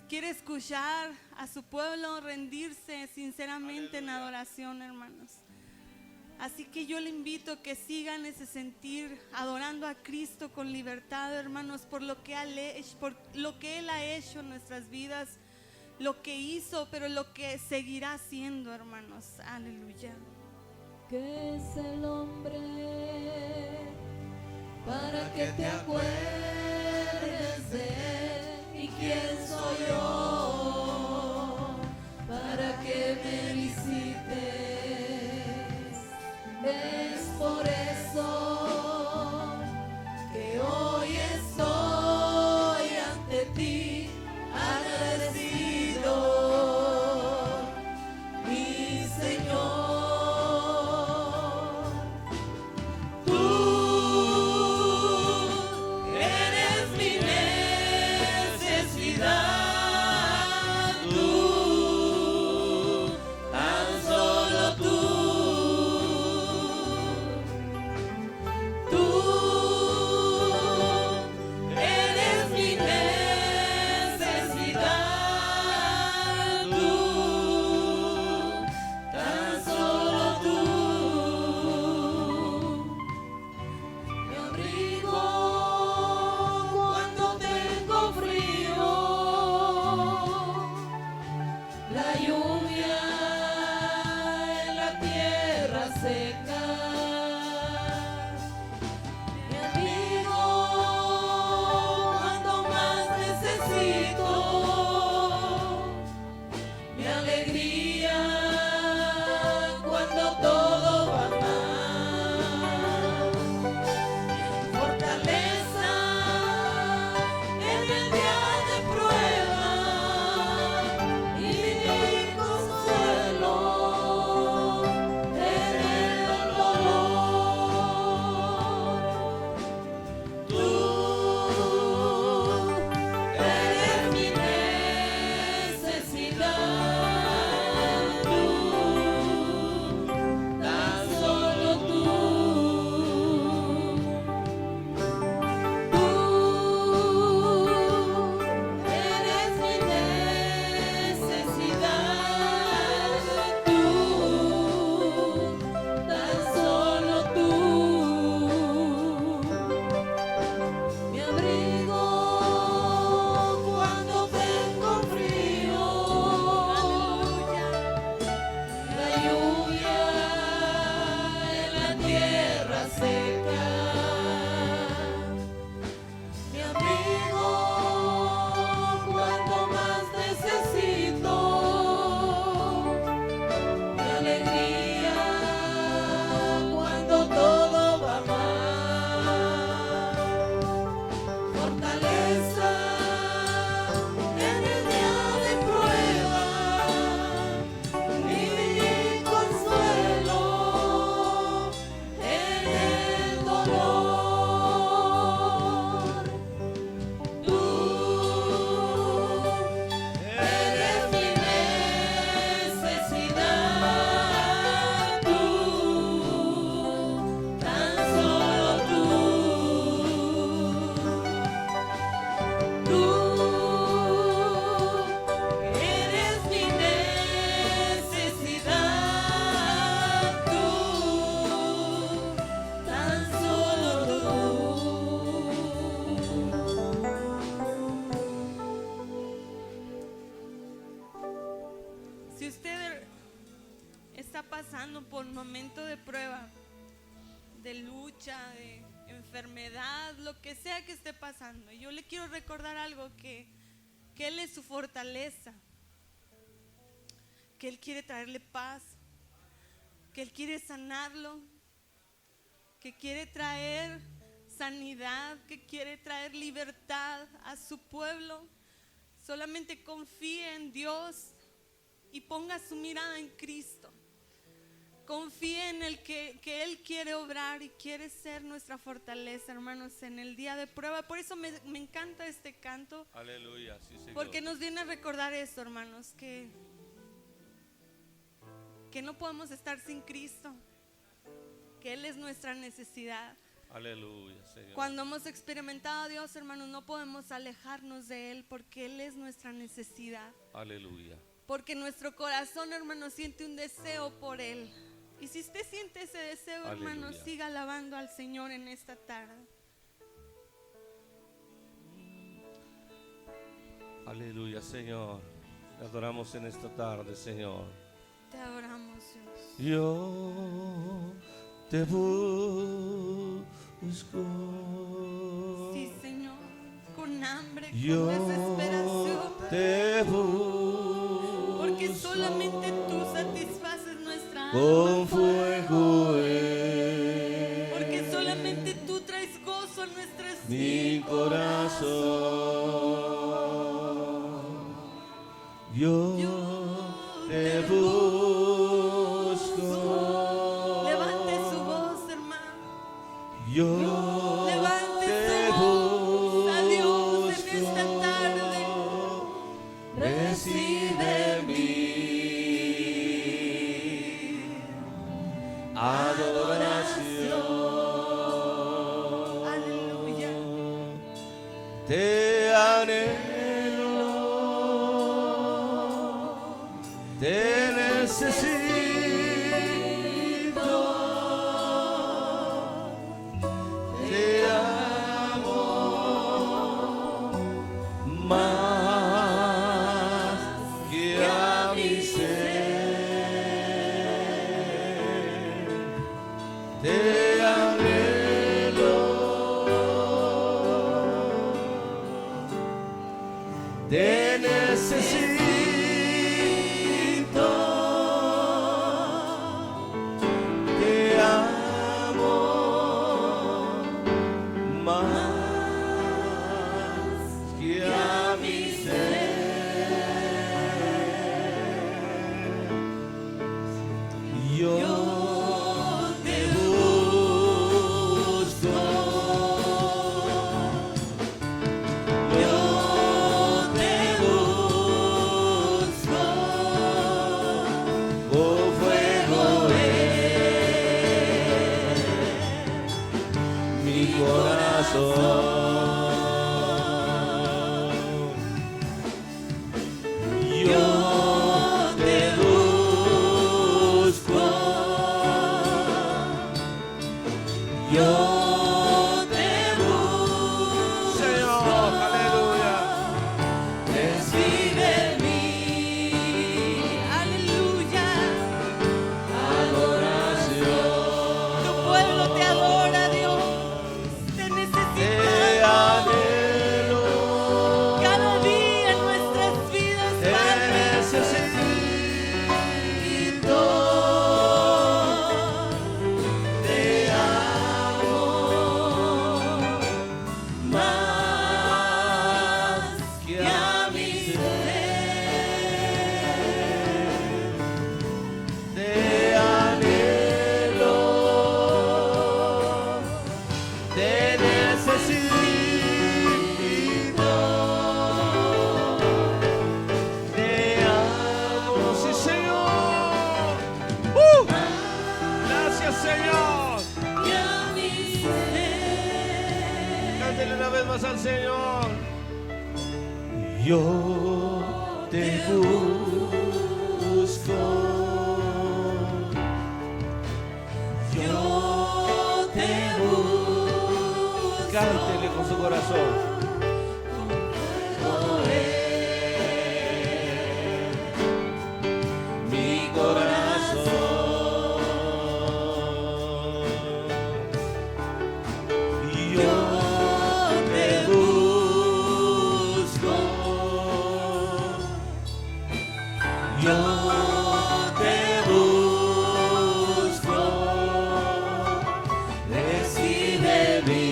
quiere escuchar a su pueblo rendirse sinceramente en adoración, hermanos. Así que yo le invito a que sigan ese sentir, adorando a Cristo con libertad, hermanos, por lo que Él ha hecho en nuestras vidas, lo que hizo, pero lo que seguirá haciendo, hermanos. Aleluya. ¿Qué es el hombre para que te acuerdes de él? ¿Y quién soy yo para que me visites? Es por eso que hoy estoy ante ti agradecido, mi Señor. pasando por un momento de prueba, de lucha, de enfermedad, lo que sea que esté pasando, yo le quiero recordar algo, que Él es su fortaleza, que Él quiere traerle paz, que Él quiere sanarlo, que quiere traer sanidad, que quiere traer libertad a su pueblo. Solamente confíe en Dios y ponga su mirada en Cristo. Confíe en el que Él quiere obrar y quiere ser nuestra fortaleza, hermanos, en el día de prueba. Por eso me encanta este canto. Aleluya, sí, Señor. Porque nos viene a recordar esto, hermanos, que no podemos estar sin Cristo, que Él es nuestra necesidad. Aleluya, Señor. Cuando hemos experimentado a Dios, hermanos, no podemos alejarnos de Él porque Él es nuestra necesidad. Aleluya. Porque nuestro corazón, hermano, siente un deseo por Él. Y si usted siente ese deseo, hermano, Aleluya. siga alabando al Señor en esta tarde. Aleluya, Señor. Te adoramos en esta tarde, Señor. Te adoramos, Dios. Yo te busco. Sí, Señor, con hambre, Yo con desesperación. te busco. Porque solamente tú satisfaces nuestra alma. Con fuego Porque solamente tú traes gozo a nuestras mi vidas. corazón. Yo te busco. Levante su voz, hermano. Yo Levante te su voz a Dios en busco. esta tarde. Recibe mi adoración. Aleluya. Te anhelo, te necesito, te amo más que a mi ser. Te anhelo, te necesito, te amo más que a mi ser. Yo te busco. Yo te busco, con fuego mi corazón. Yo te busco, yo te busco, Señor, aleluya. Recibe mi Aleluya. adoración. Tu pueblo te adora, Dios. Te Te necesitamos anhelo, cada día en nuestras vidas, te Padre. necesito, te amo más que a mi ser. Te anhelo, te necesito, te amo, sí, Señor. Gracias, Señor. Cántele una vez más al Señor. Yo te busco. Yo te busco. Cántele con su corazón. Mi corazón. Yo te busco. Yo te busco. Recibe mi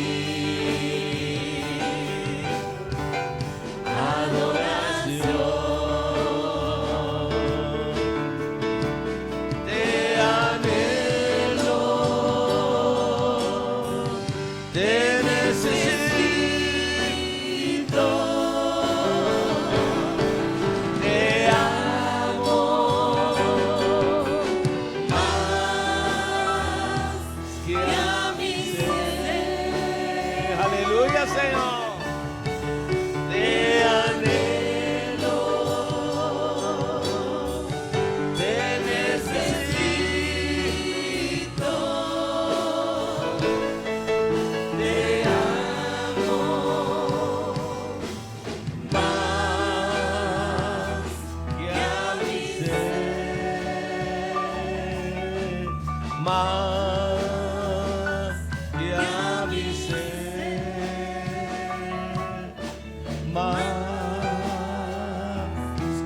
más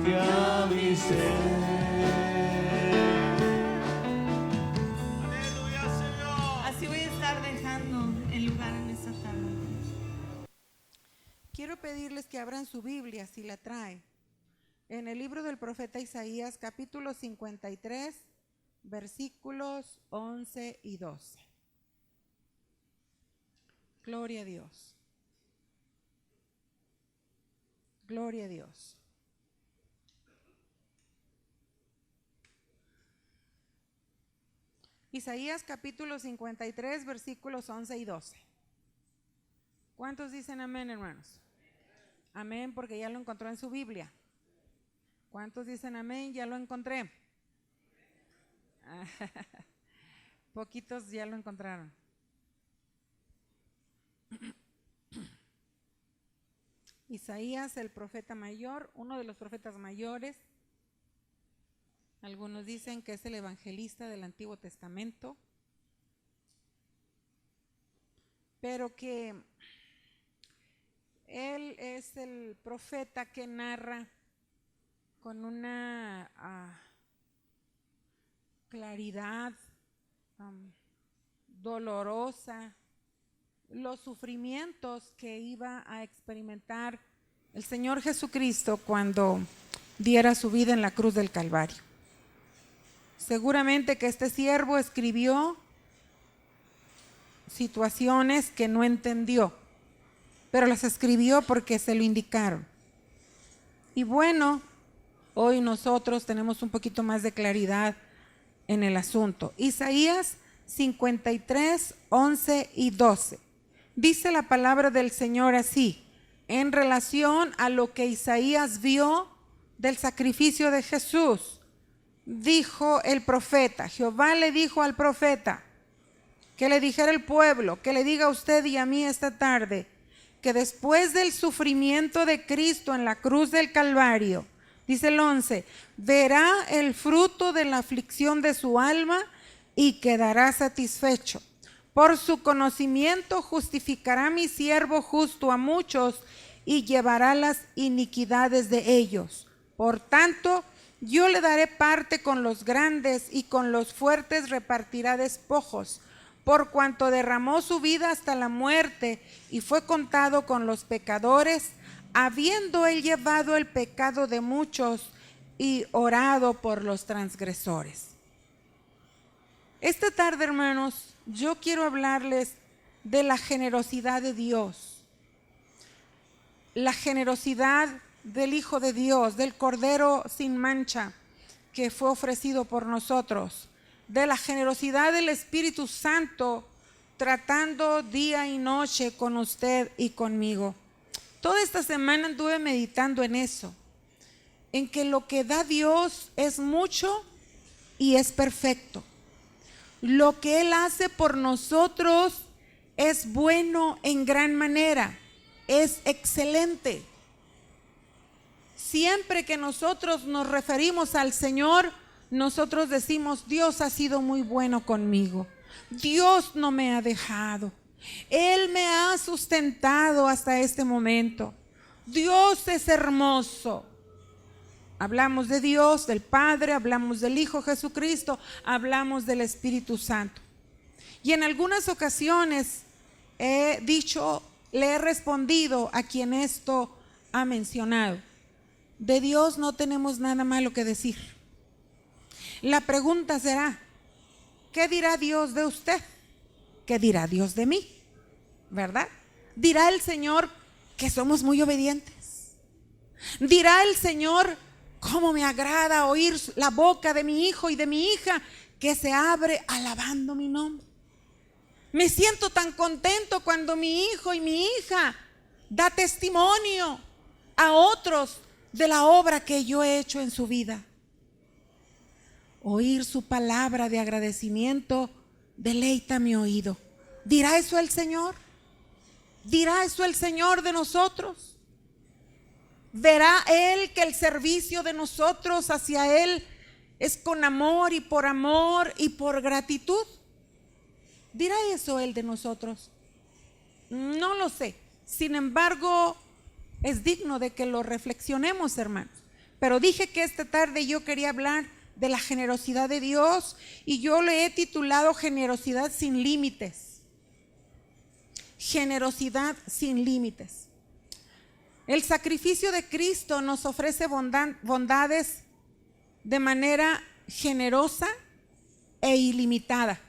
que a mi ser. Así voy a estar dejando el lugar en esta tarde. Quiero pedirles que abran su Biblia, si la trae, en el libro del profeta Isaías, capítulo 53, versículos 11 y 12. Gloria a Dios. Gloria a Dios. Isaías capítulo 53, versículos 11 y 12. ¿Cuántos dicen amén, hermanos? Amén, porque ya lo encontró en su Biblia. ¿Cuántos dicen amén? Ya lo encontré. Poquitos ya lo encontraron. Isaías, el profeta mayor, uno de los profetas mayores. Algunos dicen que es el evangelista del Antiguo Testamento, pero que él es el profeta que narra con una claridad dolorosa los sufrimientos que iba a experimentar el Señor Jesucristo cuando diera su vida en la cruz del Calvario. Seguramente que este siervo escribió situaciones que no entendió, pero las escribió porque se lo indicaron. Y bueno, hoy nosotros tenemos un poquito más de claridad en el asunto. Isaías 53, 11 y 12. Dice la palabra del Señor así, en relación a lo que Isaías vio del sacrificio de Jesús. Dijo el profeta, Jehová le dijo al profeta, que le dijera al pueblo, que le diga a usted y a mí esta tarde, que después del sufrimiento de Cristo en la cruz del Calvario, dice el 11, verá el fruto de la aflicción de su alma y quedará satisfecho. Por su conocimiento justificará mi siervo justo a muchos y llevará las iniquidades de ellos. Por tanto, yo le daré parte con los grandes y con los fuertes repartirá despojos, por cuanto derramó su vida hasta la muerte y fue contado con los pecadores, habiendo él llevado el pecado de muchos y orado por los transgresores. Esta tarde, hermanos, yo quiero hablarles de la generosidad de Dios, la generosidad del Hijo de Dios, del Cordero sin mancha que fue ofrecido por nosotros, de la generosidad del Espíritu Santo tratando día y noche con usted y conmigo. Toda esta semana anduve meditando en eso, en que lo que da Dios es mucho y es perfecto. Lo que Él hace por nosotros es bueno en gran manera, es excelente. Siempre que nosotros nos referimos al Señor, nosotros decimos, Dios ha sido muy bueno conmigo. Dios no me ha dejado. Él me ha sustentado hasta este momento. Dios es hermoso. Hablamos de Dios, del Padre, hablamos del Hijo Jesucristo, hablamos del Espíritu Santo. Y en algunas ocasiones he dicho, le he respondido a quien esto ha mencionado. De Dios no tenemos nada malo que decir. La pregunta será, ¿qué dirá Dios de usted? ¿Qué dirá Dios de mí? ¿Verdad? Dirá el Señor que somos muy obedientes. Dirá el Señor, cómo me agrada oír la boca de mi hijo y de mi hija que se abre alabando mi nombre. Me siento tan contento cuando mi hijo y mi hija da testimonio a otros de la obra que yo he hecho en su vida. Oír su palabra de agradecimiento deleita mi oído. ¿Dirá eso el Señor? ¿Dirá eso el Señor de nosotros? ¿Verá Él que el servicio de nosotros hacia Él es con amor y por gratitud? ¿Dirá eso Él de nosotros? No lo sé. Sin embargo, es digno de que lo reflexionemos, hermanos. Pero dije que esta tarde yo quería hablar de la generosidad de Dios y yo le he titulado Generosidad sin límites. Generosidad sin límites. El sacrificio de Cristo nos ofrece bondades de manera generosa e ilimitada.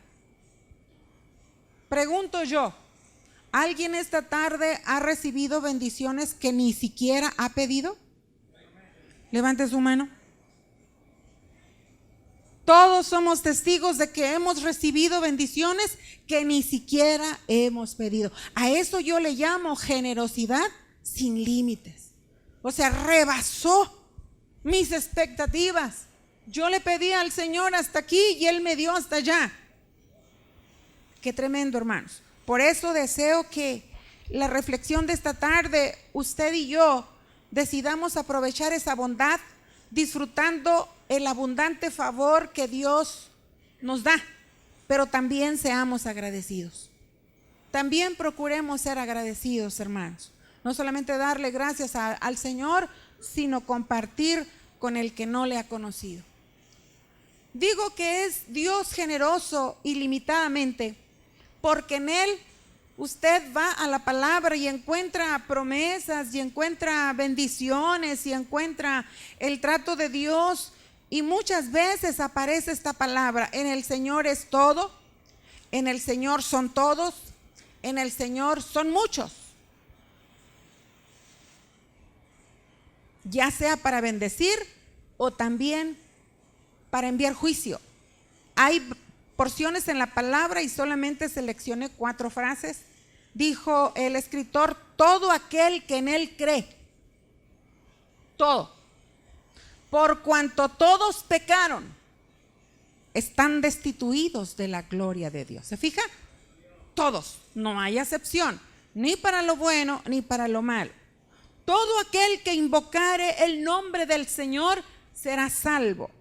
Pregunto yo, ¿alguien esta tarde ha recibido bendiciones que ni siquiera ha pedido? Levante su mano. Todos somos testigos de que hemos recibido bendiciones que ni siquiera hemos pedido. A eso yo le llamo generosidad sin límites. O sea, rebasó mis expectativas. Yo le pedí al Señor hasta aquí y Él me dio hasta allá. Qué tremendo, hermanos. Por eso deseo que la reflexión de esta tarde, usted y yo decidamos aprovechar esa bondad, disfrutando el abundante favor que Dios nos da, pero también seamos agradecidos. También procuremos ser agradecidos, hermanos. No solamente darle gracias al Señor, sino compartir con el que no le ha conocido. Digo que es Dios generoso ilimitadamente, porque en Él usted va a la palabra y encuentra promesas, y encuentra bendiciones, y encuentra el trato de Dios. Y muchas veces aparece esta palabra: en el Señor es todo, en el Señor son todos, en el Señor son muchos. Ya sea para bendecir o también para enviar juicio. Hay porciones en la palabra y solamente seleccioné 4 frases. Dijo el escritor: todo aquel que en Él cree, todo, por cuanto todos pecaron, están destituidos de la gloria de Dios. ¿Se fija? Todos, no hay excepción, ni para lo bueno ni para lo malo. Todo aquel que invocare el nombre del Señor será salvo.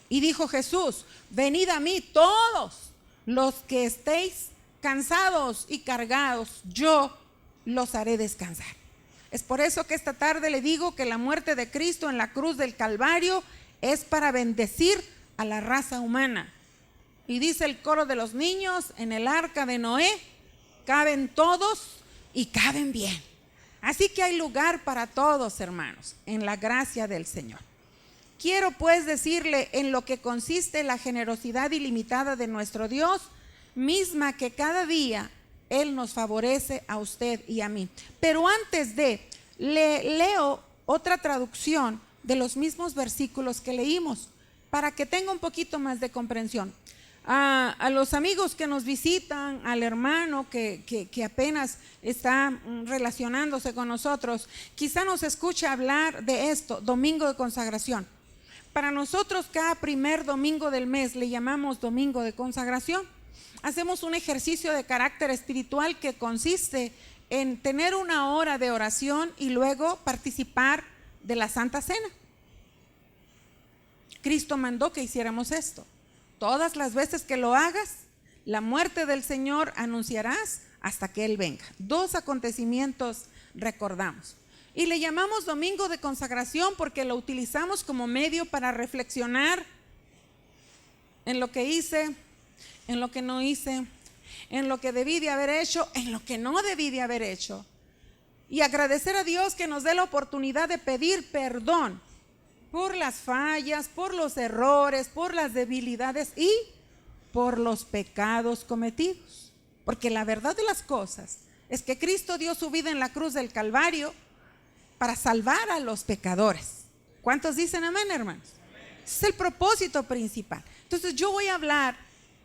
Y dijo Jesús: venid a mí todos los que estéis cansados y cargados, yo los haré descansar. Es por eso que esta tarde le digo que la muerte de Cristo en la cruz del Calvario es para bendecir a la raza humana. Y dice el coro de los niños: en el arca de Noé caben todos y caben bien. Así que hay lugar para todos, hermanos, en la gracia del Señor. Quiero pues decirle en lo que consiste la generosidad ilimitada de nuestro Dios, misma que cada día Él nos favorece a usted y a mí. Pero antes le leo otra traducción de los mismos versículos que leímos, para que tenga un poquito más de comprensión. A los amigos que nos visitan, al hermano que apenas está relacionándose con nosotros, quizá nos escuche hablar de esto, domingo de consagración. Para nosotros cada primer domingo del mes le llamamos domingo de consagración. Hacemos un ejercicio de carácter espiritual que consiste en tener una hora de oración y luego participar de la Santa Cena. Cristo mandó que hiciéramos esto. Todas las veces que lo hagas, la muerte del Señor anunciarás hasta que Él venga. 2 acontecimientos recordamos. Y le llamamos domingo de consagración porque lo utilizamos como medio para reflexionar en lo que hice, en lo que no hice, en lo que debí de haber hecho, en lo que no debí de haber hecho. Y agradecer a Dios que nos dé la oportunidad de pedir perdón por las fallas, por los errores, por las debilidades y por los pecados cometidos. Porque la verdad de las cosas es que Cristo dio su vida en la cruz del Calvario para salvar a los pecadores. ¿Cuántos dicen amén, hermanos? Ese es el propósito principal. Entonces yo voy a hablar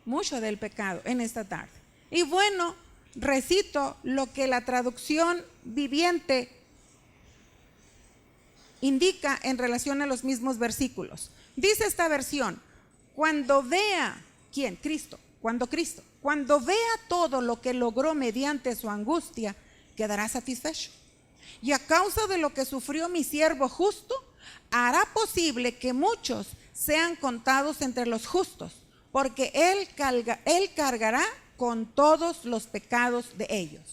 mucho del pecado en esta tarde. Y bueno, recito lo que la traducción viviente indica en relación a los mismos versículos. Dice esta versión: cuando vea, ¿quién? Cristo. Cuando vea todo lo que logró mediante su angustia, quedará satisfecho. Y a causa de lo que sufrió mi siervo justo, hará posible que muchos sean contados entre los justos, porque Él cargará con todos los pecados de ellos.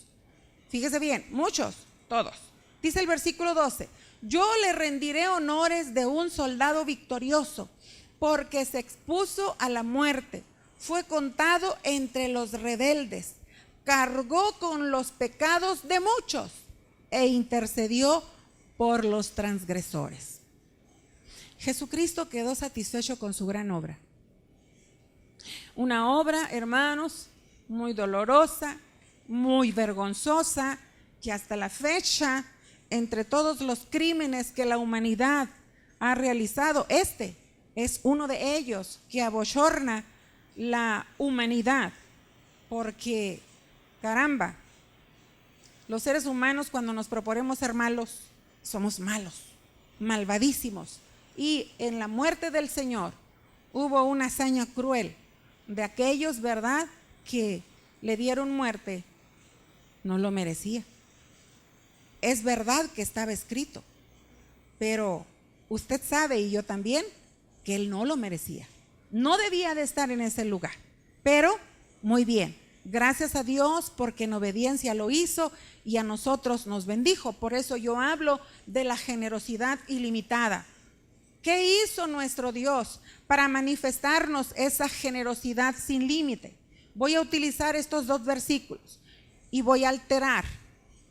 Fíjese bien, muchos, todos. Dice el versículo 12: yo le rendiré honores de un soldado victorioso, porque se expuso a la muerte, fue contado entre los rebeldes, cargó con los pecados de muchos e intercedió por los transgresores. Jesucristo quedó satisfecho con su gran obra. Una obra, hermanos, muy dolorosa, muy vergonzosa, que hasta la fecha, entre todos los crímenes que la humanidad ha realizado, este es uno de ellos que abochorna la humanidad, porque caramba, los seres humanos cuando nos proponemos ser malos, somos malos, malvadísimos. Y en la muerte del Señor hubo una hazaña cruel de aquellos, ¿verdad?, que le dieron muerte, no lo merecía. Es verdad que estaba escrito, pero usted sabe, y yo también, que él no lo merecía. No debía de estar en ese lugar, pero muy bien, gracias a Dios porque en obediencia lo hizo y a nosotros nos bendijo. Por eso yo hablo de la generosidad ilimitada. ¿Qué hizo nuestro Dios para manifestarnos esa generosidad sin límite? Voy a utilizar estos dos versículos y voy a alterar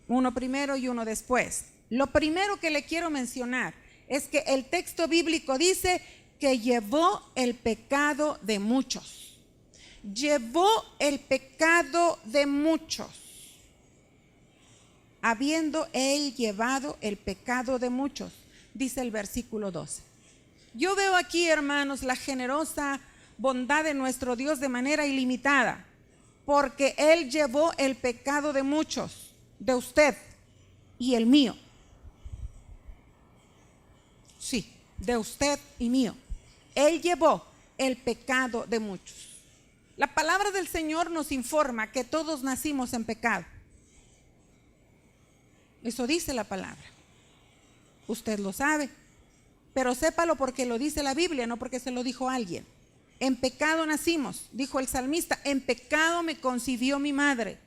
uno primero y uno después. Lo primero que le quiero mencionar es que el texto bíblico dice que llevó el pecado de muchos. Llevó el pecado de muchos. Habiendo él llevado el pecado de muchos, dice el versículo 12. Yo veo aquí, hermanos, la generosa bondad de nuestro Dios de manera ilimitada, porque él llevó el pecado de muchos, de usted y el mío. Sí, de usted y mío. Él llevó el pecado de muchos. La palabra del Señor nos informa que todos nacimos en pecado. Eso dice la palabra. Usted lo sabe, pero sépalo porque lo dice la Biblia, no porque se lo dijo alguien. En pecado nacimos, dijo el salmista, en pecado me concibió mi madre.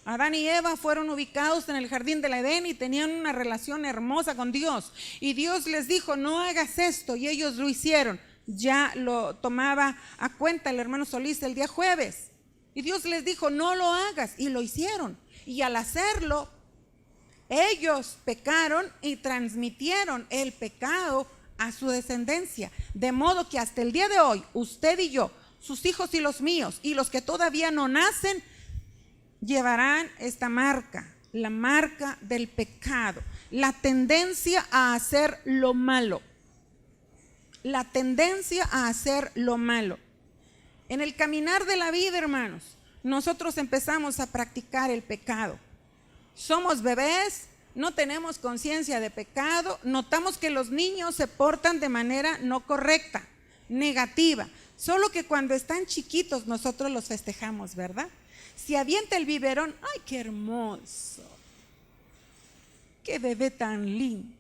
Adán y Eva fueron ubicados en el jardín del Edén y tenían una relación hermosa con Dios. Y Dios les dijo, no hagas esto, y ellos lo hicieron. Ya lo tomaba a cuenta el hermano Solís el día jueves. Y Dios les dijo, no lo hagas, y lo hicieron. Y al hacerlo, ellos pecaron y transmitieron el pecado a su descendencia. De modo que hasta el día de hoy, usted y yo, sus hijos y los míos, y los que todavía no nacen, llevarán esta marca, la marca del pecado, la tendencia a hacer lo malo. La tendencia a hacer lo malo. En el caminar de la vida, hermanos, nosotros empezamos a practicar el pecado. Somos bebés, no tenemos conciencia de pecado, notamos que los niños se portan de manera no correcta, negativa, solo que cuando están chiquitos nosotros los festejamos, ¿verdad? Si avienta el biberón, ¡ay, qué hermoso! ¡Qué bebé tan lindo!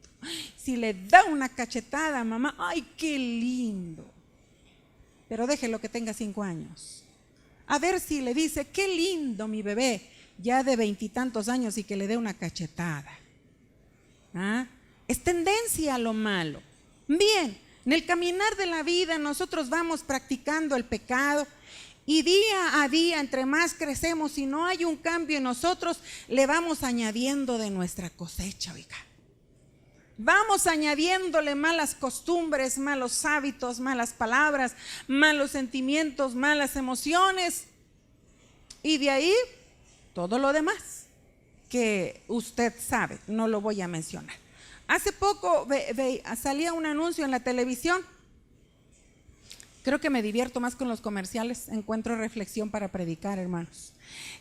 Si le da una cachetada a mamá, ¡ay, qué lindo! Pero déjelo que tenga 5 años. A ver si le dice, ¡qué lindo mi bebé! Ya de 20 y tantos años y que le dé una cachetada. ¿Ah? Es tendencia a lo malo. Bien, en el caminar de la vida nosotros vamos practicando el pecado. Y día a día, entre más crecemos y no hay un cambio en nosotros, le vamos añadiendo de nuestra cosecha, oiga. Vamos añadiéndole malas costumbres, malos hábitos, malas palabras, malos sentimientos, malas emociones. Y de ahí, todo lo demás que usted sabe, no lo voy a mencionar. Hace poco salía un anuncio en la televisión. Creo que me divierto más con los comerciales, encuentro reflexión para predicar, hermanos.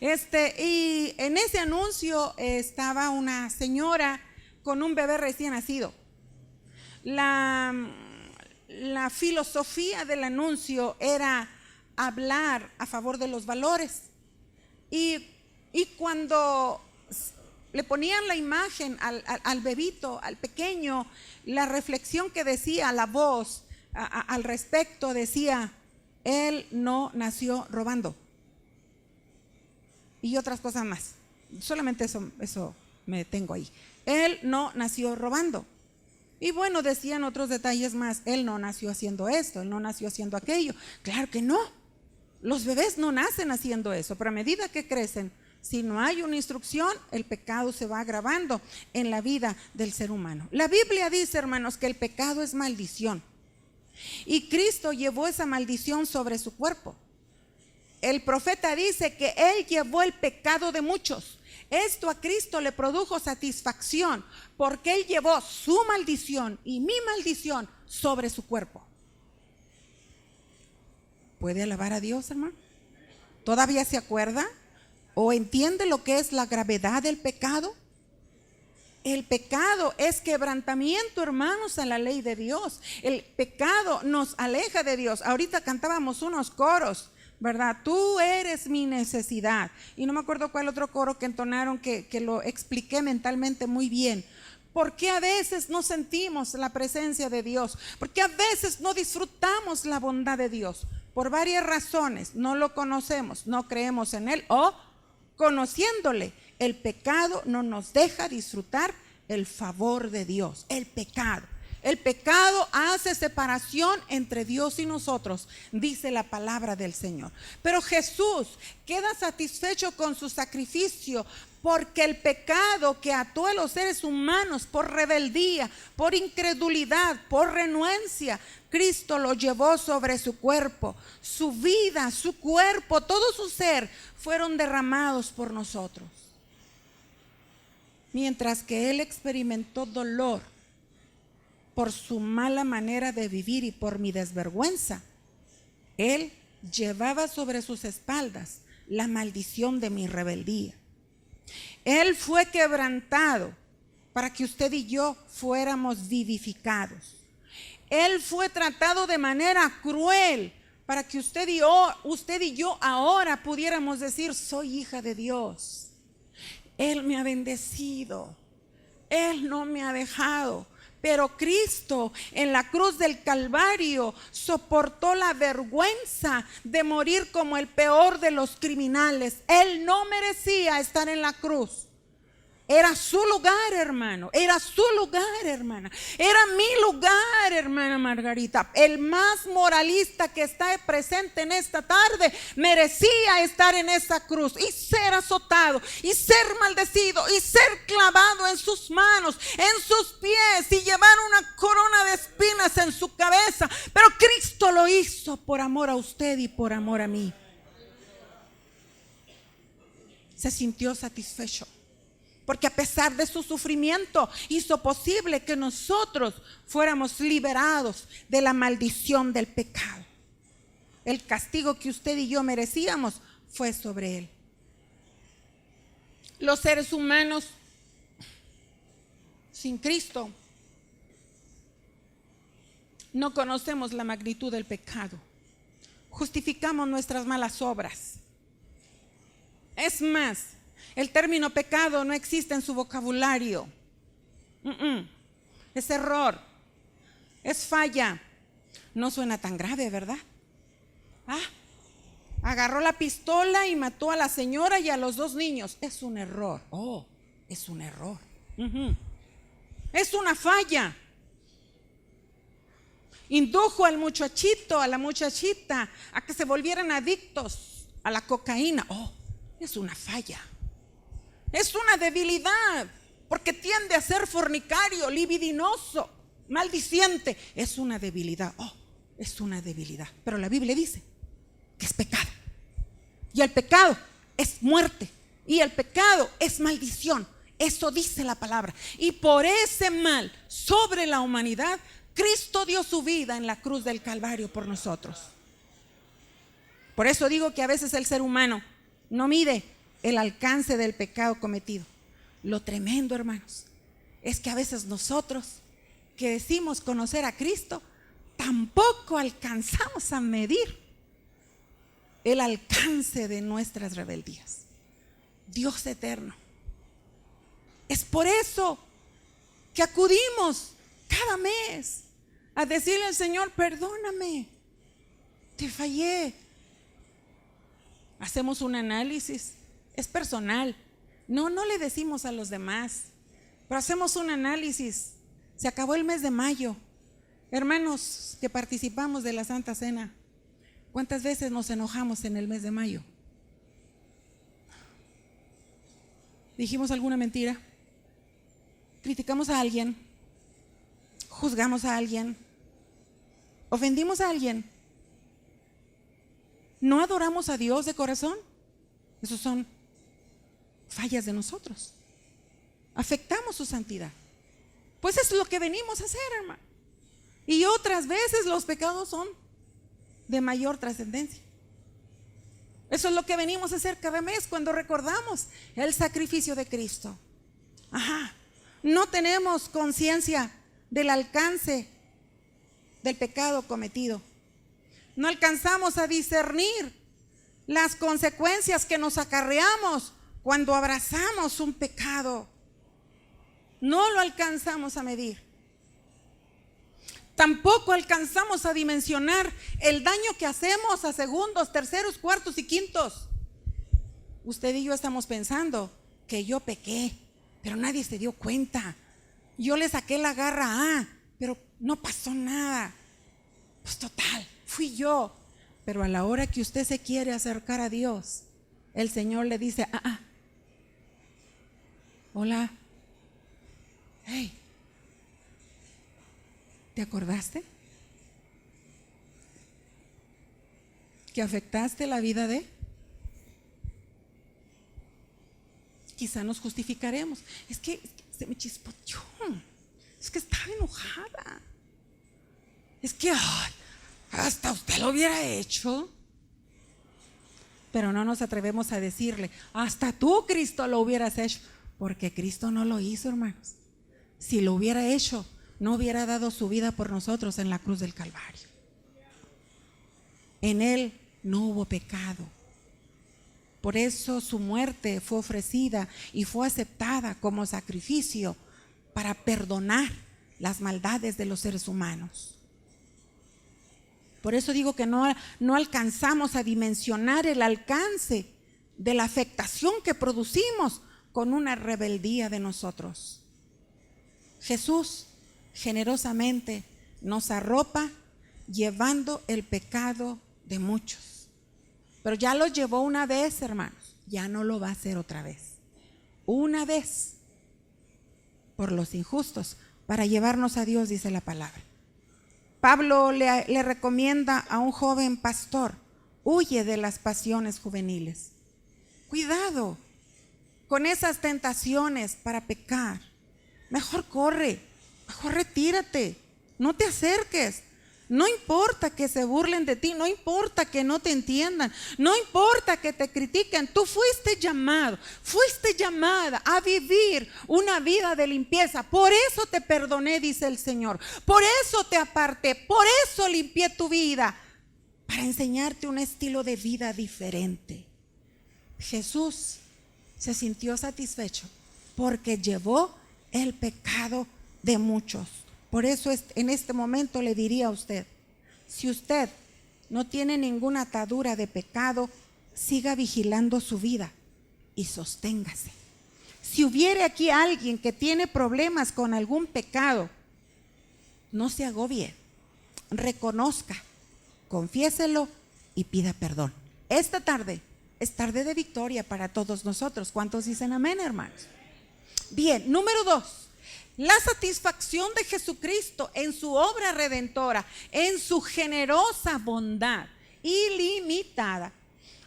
Y en ese anuncio estaba una señora con un bebé recién nacido. La filosofía del anuncio era hablar a favor de los valores. Y cuando le ponían la imagen al bebito, al pequeño, la reflexión que decía la voz al respecto decía, él no nació robando. Y otras cosas más. Solamente eso me detengo ahí. Él no nació robando. Y bueno, decían otros detalles más. Él no nació haciendo esto, él no nació haciendo aquello. Claro que no. Los bebés no nacen haciendo eso, pero a medida que crecen, si no hay una instrucción, el pecado se va agravando en la vida del ser humano. La Biblia dice, hermanos, que el pecado es maldición. Y Cristo llevó esa maldición sobre su cuerpo. El profeta dice que Él llevó el pecado de muchos. Esto a Cristo le produjo satisfacción porque Él llevó su maldición y mi maldición sobre su cuerpo. ¿Puede alabar a Dios, hermano? ¿Todavía se acuerda o entiende lo que es la gravedad del pecado? El pecado es quebrantamiento, hermanos, a la ley de Dios. El pecado nos aleja de Dios. Ahorita cantábamos unos coros, ¿verdad? Tú eres mi necesidad. Y no me acuerdo cuál otro coro que entonaron que lo expliqué mentalmente muy bien. ¿Por qué a veces no sentimos la presencia de Dios? ¿Por qué a veces no disfrutamos la bondad de Dios? Por varias razones. No lo conocemos, no creemos en Él, o conociéndole, el pecado no nos deja disfrutar el favor de Dios. El pecado hace separación entre Dios y nosotros, dice la palabra del Señor. Pero Jesús queda satisfecho con su sacrificio, porque el pecado que ató a los seres humanos por rebeldía, por incredulidad, por renuencia, Cristo lo llevó sobre su cuerpo. Su vida, su cuerpo, todo su ser fueron derramados por nosotros. Mientras que Él experimentó dolor por su mala manera de vivir y por mi desvergüenza, Él llevaba sobre sus espaldas la maldición de mi rebeldía. Él fue quebrantado para que usted y yo fuéramos vivificados. Él fue tratado de manera cruel para que usted y yo ahora pudiéramos decir: soy hija de Dios. Él me ha bendecido, Él no me ha dejado. Pero Cristo en la cruz del Calvario soportó la vergüenza de morir como el peor de los criminales. Él no merecía estar en la cruz. Era su lugar, hermano. Era su lugar, hermana. Era mi lugar, hermana Margarita. El más moralista que está presente en esta tarde merecía estar en esa cruz y ser azotado y ser maldecido y ser clavado en sus manos, en sus pies, y llevar una corona de espinas en su cabeza. Pero Cristo lo hizo por amor a usted y por amor a mí. Se sintió satisfecho, porque a pesar de su sufrimiento hizo posible que nosotros fuéramos liberados de la maldición del pecado. El castigo que usted y yo merecíamos fue sobre Él. Los seres humanos sin Cristo no conocemos la magnitud del pecado. Justificamos nuestras malas obras. Es más, el término pecado no existe en su vocabulario. Es error, es falla. No suena tan grave, ¿verdad? Agarró la pistola y mató a la señora y a los 2 niños. Es un error. Es un error. Es una falla. Indujo al muchachito, a la muchachita, a que se volvieran adictos a la cocaína. Es una falla. Es una debilidad, porque tiende a ser fornicario, libidinoso, maldiciente. Es una debilidad. Es una debilidad. Pero la Biblia dice que es pecado. Y el pecado es muerte. Y el pecado es maldición. Eso dice la palabra. Y por ese mal sobre la humanidad, Cristo dio su vida en la cruz del Calvario por nosotros. Por eso digo que a veces el ser humano no mide el alcance del pecado cometido. Lo tremendo, hermanos, es que a veces nosotros que decimos conocer a Cristo tampoco alcanzamos a medir el alcance de nuestras rebeldías. Dios eterno. Es por eso que acudimos cada mes a decirle al Señor: perdóname, te fallé. Hacemos un análisis. Es personal. No le decimos a los demás. Pero hacemos un análisis. Se acabó el mes de mayo. Hermanos que participamos de la Santa Cena, ¿cuántas veces nos enojamos en el mes de mayo? ¿Dijimos alguna mentira? ¿Criticamos a alguien? ¿Juzgamos a alguien? ¿Ofendimos a alguien? ¿No adoramos a Dios de corazón? Esos son fallas de nosotros. Afectamos su santidad. Pues eso es lo que venimos a hacer, hermano. Y otras veces los pecados son de mayor trascendencia. Eso es lo que venimos a hacer cada mes cuando recordamos el sacrificio de Cristo. No tenemos conciencia del alcance del pecado cometido. No alcanzamos a discernir las consecuencias que nos acarreamos cuando abrazamos un pecado. No lo alcanzamos a medir. Tampoco alcanzamos a dimensionar el daño que hacemos a segundos, terceros, cuartos y quintos. Usted y yo estamos pensando que yo pequé, pero nadie se dio cuenta. Yo le saqué la garra, pero no pasó nada. Pues total, fui yo. Pero a la hora que usted se quiere acercar a Dios, el Señor le dice, hola, hey, ¿te acordaste? ¿Que afectaste la vida de? Quizá nos justificaremos. Es que se me chispoteó. Es que estaba enojada. Es que hasta usted lo hubiera hecho. Pero no nos atrevemos a decirle, hasta tú, Cristo, lo hubieras hecho. Porque Cristo no lo hizo, hermanos. Si lo hubiera hecho, no hubiera dado su vida por nosotros en la cruz del Calvario. En Él no hubo pecado. Por eso su muerte fue ofrecida y fue aceptada como sacrificio para perdonar las maldades de los seres humanos. Por eso digo que no alcanzamos a dimensionar el alcance de la afectación que producimos con una rebeldía de nosotros. Jesús generosamente nos arropa llevando el pecado de muchos. Pero ya lo llevó una vez, hermanos, ya no lo va a hacer otra vez. Una vez por los injustos, para llevarnos a Dios, dice la palabra. Pablo le recomienda a un joven pastor, huye de las pasiones juveniles. Cuidado con esas tentaciones para pecar. Mejor corre, mejor retírate, no te acerques. No importa que se burlen de ti, no importa que no te entiendan, no importa que te critiquen. Tú fuiste llamado, fuiste llamada a vivir una vida de limpieza. Por eso te perdoné, dice el Señor. Por eso te aparté, por eso limpié tu vida, para enseñarte un estilo de vida diferente. Jesús se sintió satisfecho porque llevó el pecado de muchos. Por eso en este momento le diría a usted, si usted no tiene ninguna atadura de pecado, siga vigilando su vida y sosténgase. Si hubiere aquí alguien que tiene problemas con algún pecado, no se agobie, reconozca, confiéselo y pida perdón. Esta tarde es tarde de victoria para todos nosotros. ¿Cuántos dicen amén, hermanos? Bien, número 2. La satisfacción de Jesucristo en su obra redentora, en su generosa bondad ilimitada.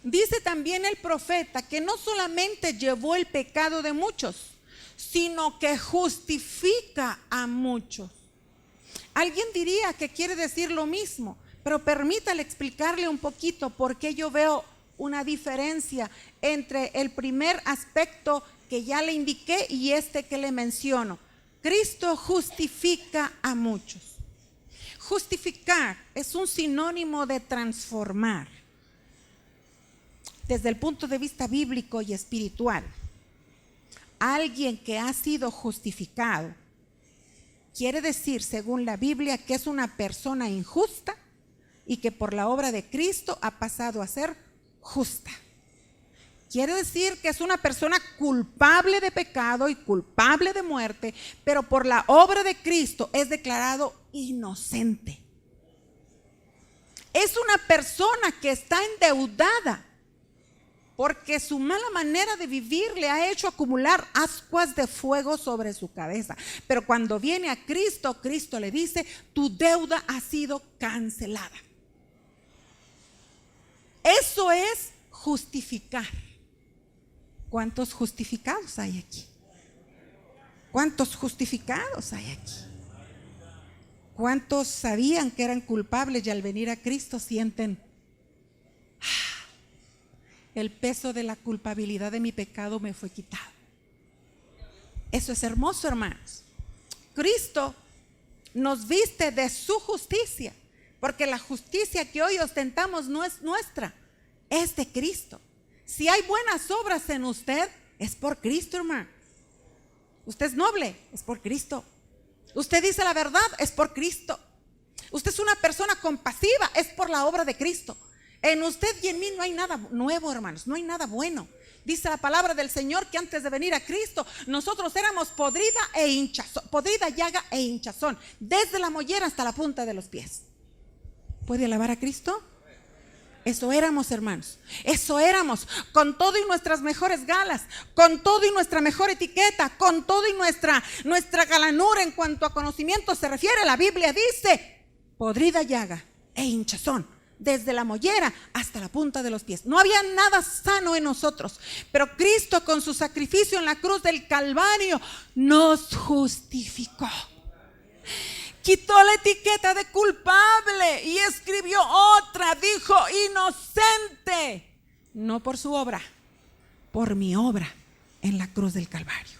Dice también el profeta que no solamente llevó el pecado de muchos, sino que justifica a muchos. Alguien diría que quiere decir lo mismo, pero permítale explicarle un poquito por qué yo veo una diferencia entre el primer aspecto que ya le indiqué y este que le menciono. Cristo justifica a muchos. Justificar es un sinónimo de transformar. Desde el punto de vista bíblico y espiritual, alguien que ha sido justificado quiere decir, según la Biblia, que es una persona injusta y que por la obra de Cristo ha pasado a ser justa. Quiere decir que es una persona culpable de pecado y culpable de muerte, pero por la obra de Cristo es declarado inocente. Es una persona que está endeudada porque su mala manera de vivir le ha hecho acumular ascuas de fuego sobre su cabeza. Pero cuando viene a Cristo, Cristo le dice: tu deuda ha sido cancelada. Eso es justificar. ¿Cuántos justificados hay aquí? ¿Cuántos justificados hay aquí? ¿Cuántos sabían que eran culpables y al venir a Cristo sienten el peso de la culpabilidad de mi pecado me fue quitado? Eso es hermoso, hermanos. Cristo nos viste de su justicia, porque la justicia que hoy ostentamos no es nuestra, es de Cristo. Si hay buenas obras en usted, es por Cristo, hermano. Usted es noble, es por Cristo. Usted dice la verdad, es por Cristo. Usted es una persona compasiva, es por la obra de Cristo. En usted y en mí no hay nada nuevo, hermanos, no hay nada bueno. Dice la palabra del Señor que antes de venir a Cristo, nosotros éramos podrida llaga e hinchazón, desde la mollera hasta la punta de los pies. ¿Puede alabar a Cristo? Eso éramos, hermanos. Eso éramos, con todo y nuestras mejores galas, con todo y nuestra mejor etiqueta, con todo y nuestra galanura en cuanto a conocimiento se refiere. La Biblia dice: podrida llaga e hinchazón, desde la mollera hasta la punta de los pies. No había nada sano en nosotros, pero Cristo, con su sacrificio en la cruz del Calvario, nos justificó. Quitó la etiqueta de culpable y escribió otra. Dijo: inocente, no por su obra, por mi obra en la cruz del Calvario.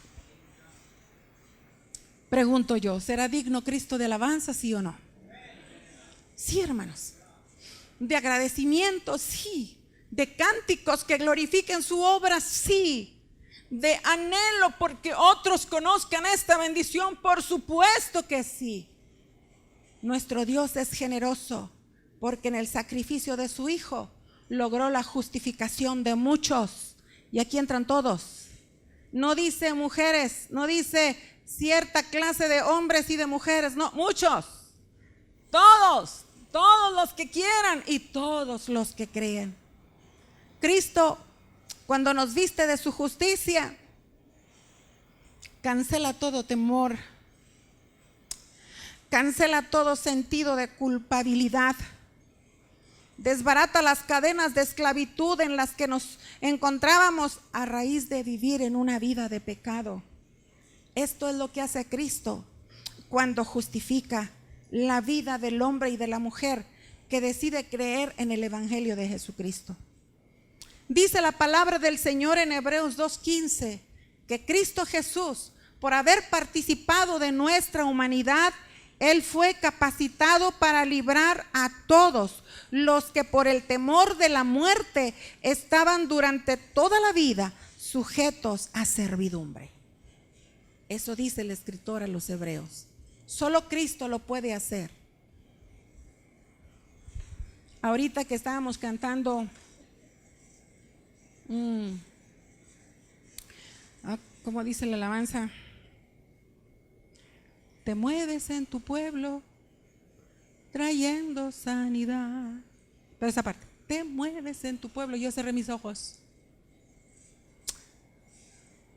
Pregunto yo, ¿será digno Cristo de alabanza, sí o no? Sí, hermanos. De agradecimiento, sí. De cánticos que glorifiquen su obra, sí. De anhelo porque otros conozcan esta bendición, por supuesto que sí. Nuestro Dios es generoso porque en el sacrificio de su Hijo logró la justificación de muchos. Y aquí entran todos. No dice mujeres, no dice cierta clase de hombres y de mujeres, no, muchos. Todos los que quieran y todos los que creen. Cristo, cuando nos viste de su justicia, cancela todo temor. Cancela todo sentido de culpabilidad. Desbarata las cadenas de esclavitud en las que nos encontrábamos a raíz de vivir en una vida de pecado. Esto es lo que hace Cristo cuando justifica la vida del hombre y de la mujer que decide creer en el Evangelio de Jesucristo. Dice la palabra del Señor en Hebreos 2:15 que Cristo Jesús, por haber participado de nuestra humanidad, Él fue capacitado para librar a todos los que por el temor de la muerte estaban durante toda la vida sujetos a servidumbre. Eso dice el escritor a los hebreos. Solo Cristo lo puede hacer. Ahorita que estábamos cantando, ¿cómo dice la alabanza? Te mueves en tu pueblo trayendo sanidad. Pero esa parte, te mueves en tu pueblo. Yo cerré mis ojos.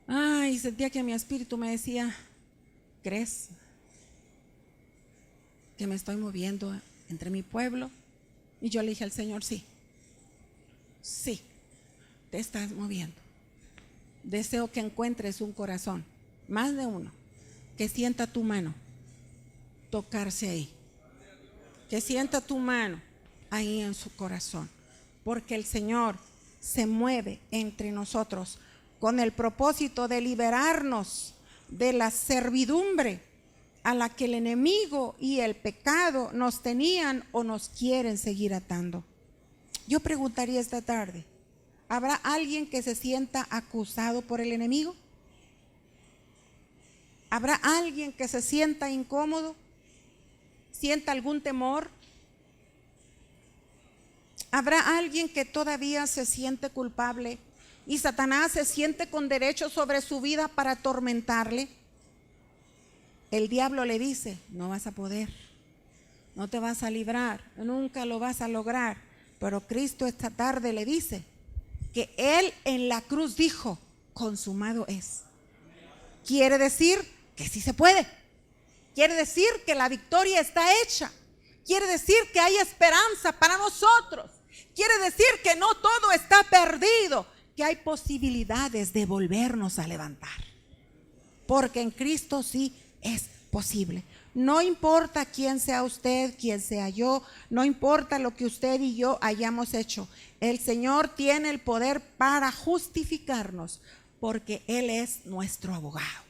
Ay, sentía que mi espíritu me decía: ¿crees que me estoy moviendo entre mi pueblo? Y yo le dije al Señor: sí, te estás moviendo. Deseo que encuentres un corazón, más de uno, que sienta tu mano tocarse ahí, que sienta tu mano ahí en su corazón, porque el Señor se mueve entre nosotros con el propósito de liberarnos de la servidumbre a la que el enemigo y el pecado nos tenían o nos quieren seguir atando. Yo preguntaría esta tarde: ¿habrá alguien que se sienta acusado por el enemigo? ¿Habrá alguien que se sienta incómodo? ¿Sienta algún temor? ¿Habrá alguien que todavía se siente culpable y Satanás se siente con derecho sobre su vida para atormentarle, el diablo le dice: no vas a poder, no te vas a librar, nunca lo vas a lograr. Pero Cristo esta tarde le dice que Él en la cruz dijo: consumado es. Quiere decir que sí se puede. Quiere decir que la victoria está hecha. Quiere decir que hay esperanza para nosotros. Quiere decir que no todo está perdido, que hay posibilidades de volvernos a levantar. Porque en Cristo sí es posible. No importa quién sea usted, quién sea yo, no importa lo que usted y yo hayamos hecho. El Señor tiene el poder para justificarnos, porque Él es nuestro abogado.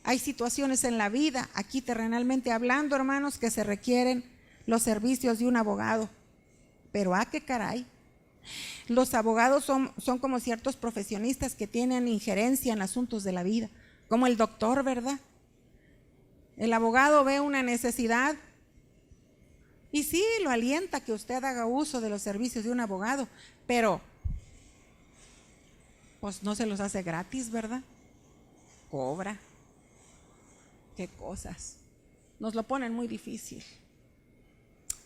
Hay situaciones en la vida, aquí terrenalmente hablando, hermanos, que se requieren los servicios de un abogado. Pero qué caray. Los abogados son como ciertos profesionistas que tienen injerencia en asuntos de la vida, como el doctor, ¿verdad? El abogado ve una necesidad y sí, lo alienta que usted haga uso de los servicios de un abogado, pero pues no se los hace gratis, ¿verdad? Cobra. Qué cosas. Nos lo ponen muy difícil.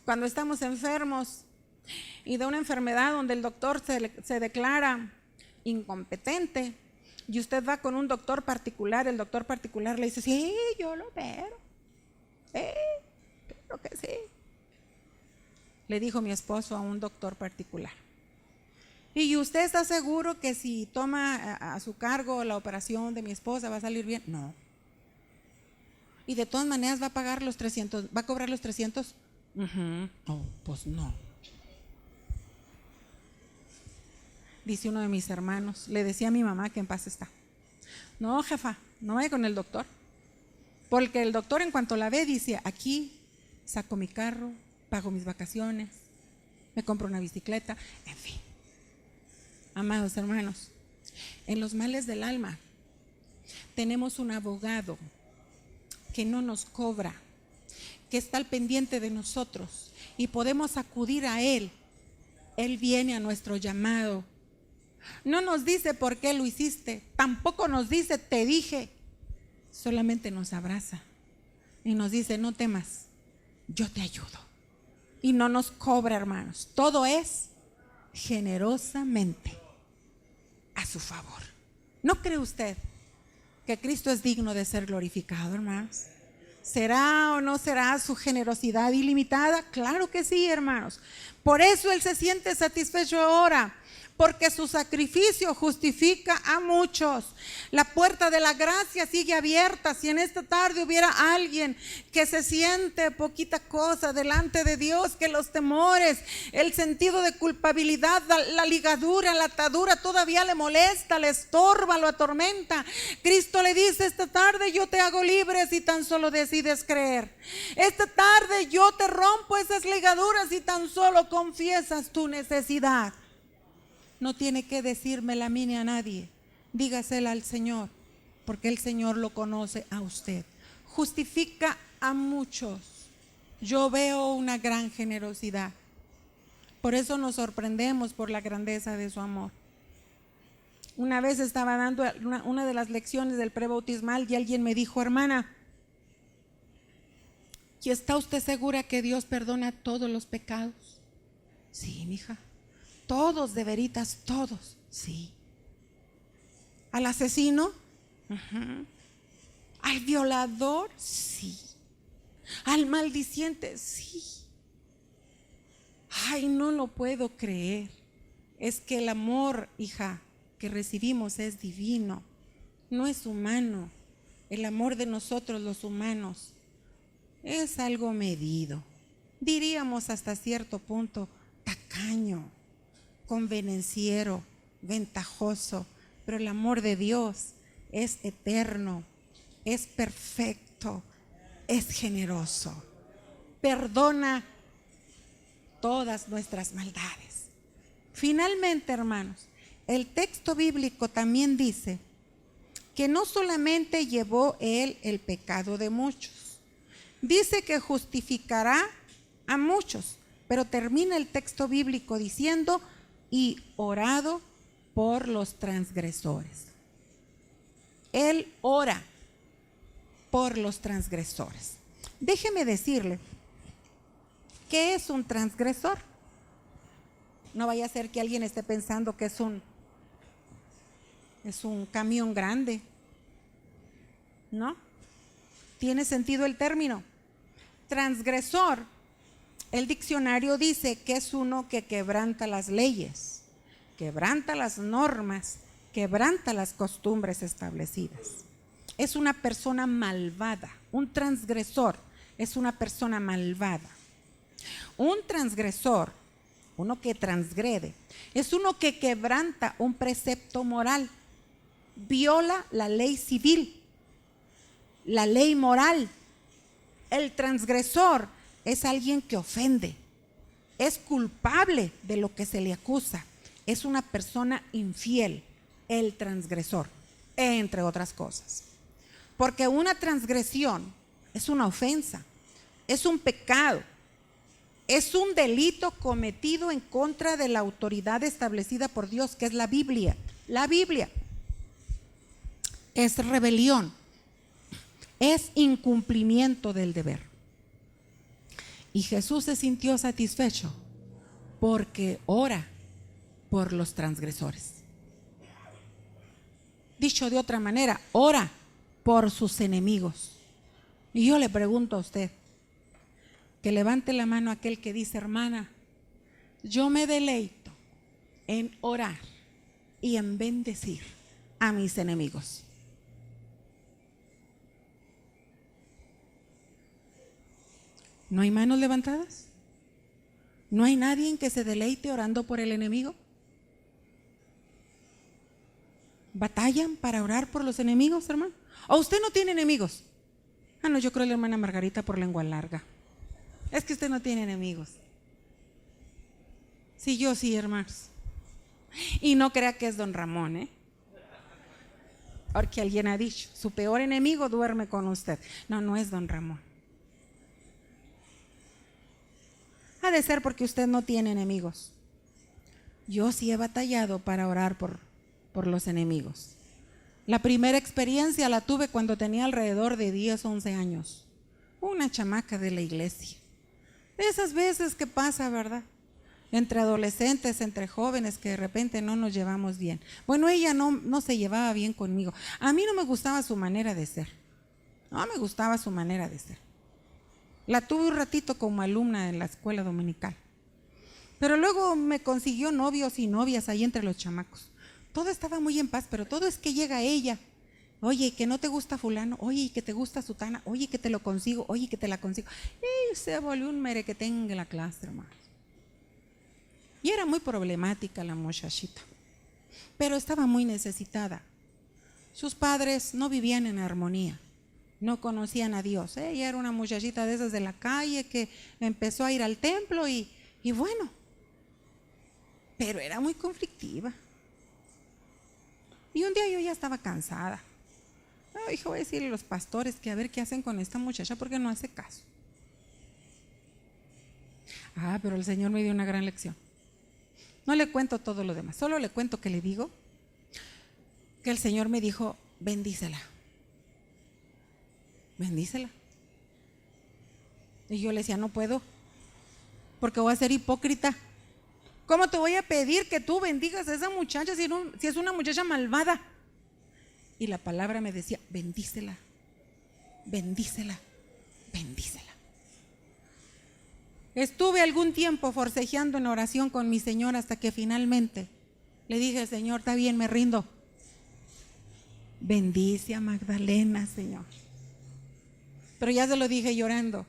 Cuando estamos enfermos y de una enfermedad donde el doctor se declara incompetente y usted va con un doctor particular, el doctor particular le dice: sí, yo lo opero, creo que sí. Le dijo mi esposo a un doctor particular: ¿y usted está seguro que si toma a su cargo la operación de mi esposa va a salir bien? No. Y de todas maneras va a pagar los 300, va a cobrar los 300. Oh, pues no. Dice uno de mis hermanos, le decía a mi mamá, que en paz está: no, jefa, no vaya con el doctor, porque el doctor en cuanto la ve dice: aquí saco mi carro, pago mis vacaciones, me compro una bicicleta, en fin. Amados hermanos, en los males del alma tenemos un abogado que no nos cobra, que está al pendiente de nosotros y podemos acudir a Él. Él viene a nuestro llamado. No nos dice por qué lo hiciste, tampoco nos dice te dije, solamente nos abraza y nos dice: no temas, yo te ayudo. Y no nos cobra, hermanos, todo es generosamente a su favor. ¿No cree usted que Cristo es digno de ser glorificado, hermanos? ¿Será o no será su generosidad ilimitada? Claro que sí, hermanos. Por eso Él se siente satisfecho ahora, porque su sacrificio justifica a muchos. La puerta de la gracia sigue abierta. Si en esta tarde hubiera alguien que se siente poquita cosa delante de Dios, que los temores, el sentido de culpabilidad, la ligadura, la atadura todavía le molesta, le estorba, lo atormenta, Cristo le dice esta tarde: yo te hago libre si tan solo decides creer. Esta tarde yo te rompo esas ligaduras si tan solo confiesas tu necesidad. No tiene que decírmela a mí ni a nadie, dígasela al Señor, porque el Señor lo conoce a usted. Justifica a muchos. Yo veo una gran generosidad. Por eso nos sorprendemos por la grandeza de su amor. Una vez estaba dando una de las lecciones del prebautismal y alguien me dijo: hermana, ¿y está usted segura que Dios perdona todos los pecados? Sí, mija. Todos, de veritas, todos, sí. ¿Al asesino? ¿Al violador? Sí. ¿Al maldiciente? Sí. Ay, no lo puedo creer. Es que el amor, hija, que recibimos es divino, no es humano. El amor de nosotros los humanos es algo medido, diríamos hasta cierto punto tacaño, convenenciero, ventajoso, pero el amor de Dios es eterno, es perfecto, es generoso, perdona todas nuestras maldades. Finalmente, hermanos, el texto bíblico también dice que no solamente llevó Él el pecado de muchos, dice que justificará a muchos, pero termina el texto bíblico diciendo: y orado por los transgresores. Él ora por los transgresores. Déjeme decirle, ¿qué es un transgresor? No vaya a ser que alguien esté pensando que es un camión grande. ¿No? ¿Tiene sentido el término? Transgresor, el diccionario dice que es uno que quebranta las leyes, quebranta las normas, quebranta las costumbres establecidas. Es una persona malvada. Un transgresor es una persona malvada. Un transgresor, uno que transgrede, es uno que quebranta un precepto moral, viola la ley civil, la ley moral. El transgresor es alguien que ofende, es culpable de lo que se le acusa, es una persona infiel, el transgresor, entre otras cosas. Porque una transgresión es una ofensa, es un pecado, es un delito cometido en contra de la autoridad establecida por Dios, que es la Biblia. La Biblia es rebelión, es incumplimiento del deber. Y Jesús se sintió satisfecho porque ora por los transgresores. Dicho de otra manera, ora por sus enemigos. Y yo le pregunto a usted, que levante la mano aquel que dice: hermana, yo me deleito en orar y en bendecir a mis enemigos. ¿No hay manos levantadas? ¿No hay nadie en que se deleite orando por el enemigo? ¿Batallan para orar por los enemigos, hermano? ¿O usted no tiene enemigos? Ah, no, yo creo la hermana Margarita por lengua larga. Es que usted no tiene enemigos. Sí, yo sí, hermanos. Y no crea que es don Ramón, porque alguien ha dicho, su peor enemigo duerme con usted. No, no es don Ramón. Ha de ser porque usted no tiene enemigos. Yo sí he batallado para orar por los enemigos. La primera experiencia la tuve cuando tenía alrededor de 10, 11 años. Una chamaca de la iglesia. De esas veces que pasa, ¿verdad? Entre adolescentes, entre jóvenes, que de repente no nos llevamos bien. Bueno, ella no se llevaba bien conmigo. A mí no me gustaba su manera de ser. No me gustaba su manera de ser. La tuve un ratito como alumna en la escuela dominical. Pero luego me consiguió novios y novias ahí entre los chamacos. Todo estaba muy en paz, pero todo es que llega ella. Oye, que no te gusta fulano, oye, que te gusta sutana, oye, que te lo consigo, oye, que te la consigo. Y se volvió un merequetengue en la clase, hermano. Y era muy problemática la muchachita, pero estaba muy necesitada. Sus padres no vivían en armonía, no conocían a Dios. Ella era una muchachita de esas de la calle que empezó a ir al templo y bueno, pero era muy conflictiva. Y un día yo ya estaba cansada. No, dije, voy a decirle a los pastores que a ver qué hacen con esta muchacha porque no hace caso. Pero el Señor me dio una gran lección. No le cuento todo lo demás, solo le cuento que le digo que el Señor me dijo: bendícela. Bendícela. Y yo le decía: no puedo, porque voy a ser hipócrita. ¿Cómo te voy a pedir que tú bendigas a esa muchacha si es una muchacha malvada? Y la palabra me decía: bendícela, bendícela, bendícela. Estuve algún tiempo forcejeando en oración con mi Señor hasta que finalmente le dije: Señor, está bien, me rindo. Bendice a Magdalena, Señor. Pero ya se lo dije llorando.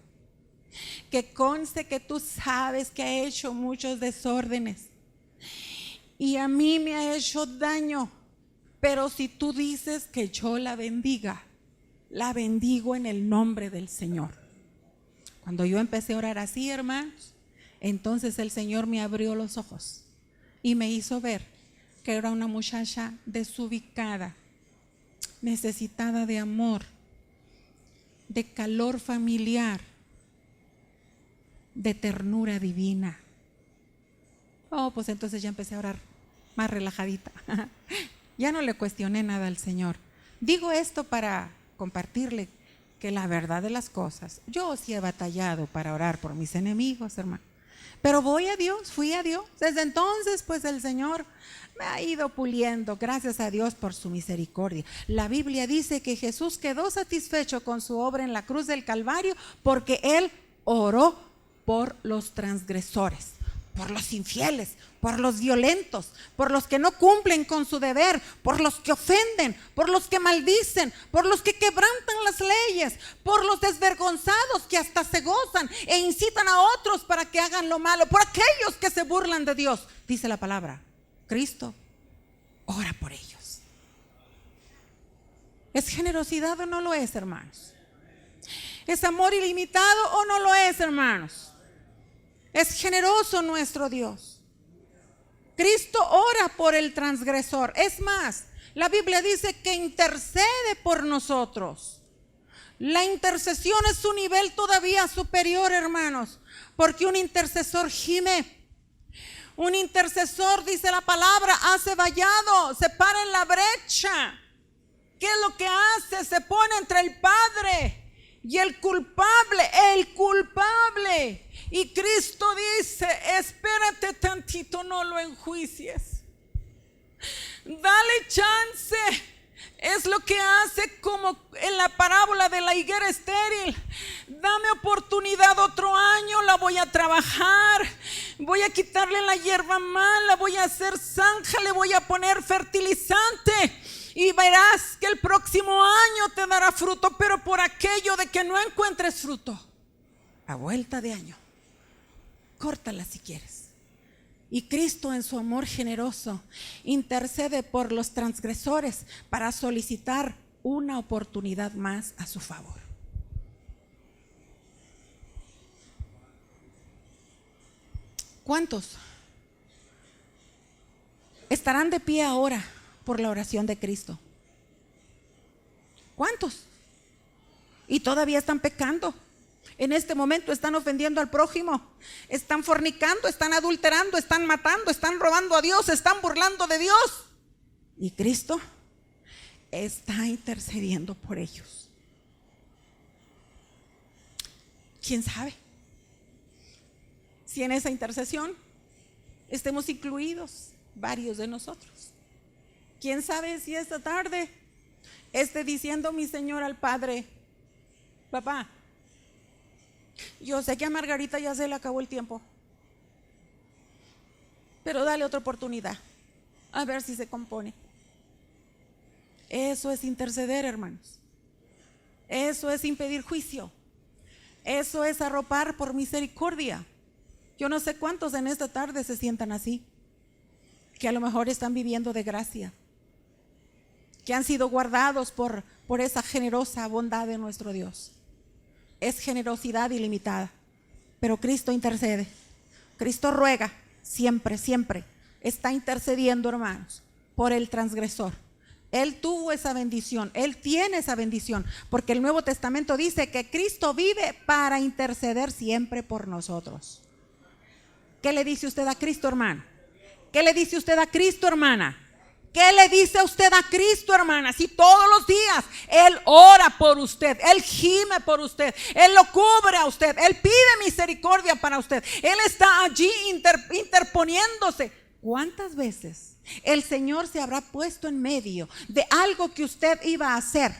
Que conste que tú sabes que ha hecho muchos desórdenes y a mí me ha hecho daño, pero si tú dices que yo la bendiga, la bendigo en el nombre del Señor. Cuando yo empecé a orar así, hermanos, entonces el Señor me abrió los ojos y me hizo ver que era una muchacha desubicada, necesitada de amor, de calor familiar, de ternura divina. Oh, pues entonces ya empecé a orar más relajadita. Ya no le cuestioné nada al Señor. Digo esto para compartirle que la verdad de las cosas, yo sí he batallado para orar por mis enemigos, hermano. Pero voy a Dios, fui a Dios. Desde entonces, pues el Señor me ha ido puliendo, gracias a Dios por su misericordia. La Biblia dice que Jesús quedó satisfecho con su obra en la cruz del Calvario porque Él oró por los transgresores, por los infieles, por los violentos, por los que no cumplen con su deber, por los que ofenden, por los que maldicen, por los que quebrantan las leyes, por los desvergonzados que hasta se gozan e incitan a otros para que hagan lo malo, por aquellos que se burlan de Dios. Dice la palabra, Cristo ora por ellos. ¿Es generosidad o no lo es, hermanos? ¿Es amor ilimitado o no lo es, hermanos? Es generoso nuestro Dios. Cristo ora por el transgresor. Es más, la Biblia dice que intercede por nosotros. La intercesión es un nivel todavía superior, hermanos, porque un intercesor gime. Un intercesor, dice la palabra, hace vallado, se para en la brecha. ¿Qué es lo que hace? Se pone entre el Padre y el culpable. Y Cristo dice, espérate tantito, no lo enjuicies. Dale chance. Es lo que hace como en la parábola de la higuera estéril. Dame oportunidad otro año, la voy a trabajar. Voy a quitarle la hierba mala, voy a hacer zanja, le voy a poner fertilizante. Y verás que el próximo año te dará fruto, pero por aquello de que no encuentres fruto, a vuelta de año, córtala si quieres. Y Cristo en su amor generoso intercede por los transgresores para solicitar una oportunidad más a su favor. ¿Cuántos estarán de pie ahora por la oración de Cristo? ¿Cuántos? Y todavía están pecando. En este momento están ofendiendo al prójimo, están fornicando, están adulterando, están matando, están robando a Dios, están burlando de Dios. Y Cristo está intercediendo por ellos. ¿Quién sabe si en esa intercesión estemos incluidos varios de nosotros? ¿Quién sabe si esta tarde esté diciendo mi Señor al Padre: papá, yo sé que a Margarita ya se le acabó el tiempo, pero dale otra oportunidad, a ver si se compone? Eso es interceder, hermanos. Eso es impedir juicio. Eso es arropar por misericordia. Yo no sé cuántos en esta tarde se sientan así, que a lo mejor están viviendo de gracia, que han sido guardados por esa generosa bondad de nuestro Dios. Es generosidad ilimitada, pero Cristo intercede. Cristo ruega siempre, siempre. Está intercediendo, hermanos, por el transgresor. Él tuvo esa bendición, Él tiene esa bendición, porque el Nuevo Testamento dice que Cristo vive para interceder siempre por nosotros. ¿Qué le dice usted a Cristo, hermano? ¿Qué le dice usted a Cristo, hermana? ¿Qué le dice usted a Cristo, hermana? Si todos los días Él ora por usted, Él gime por usted, Él lo cubre a usted, Él pide misericordia para usted, Él está allí interponiéndose. ¿Cuántas veces el Señor se habrá puesto en medio de algo que usted iba a hacer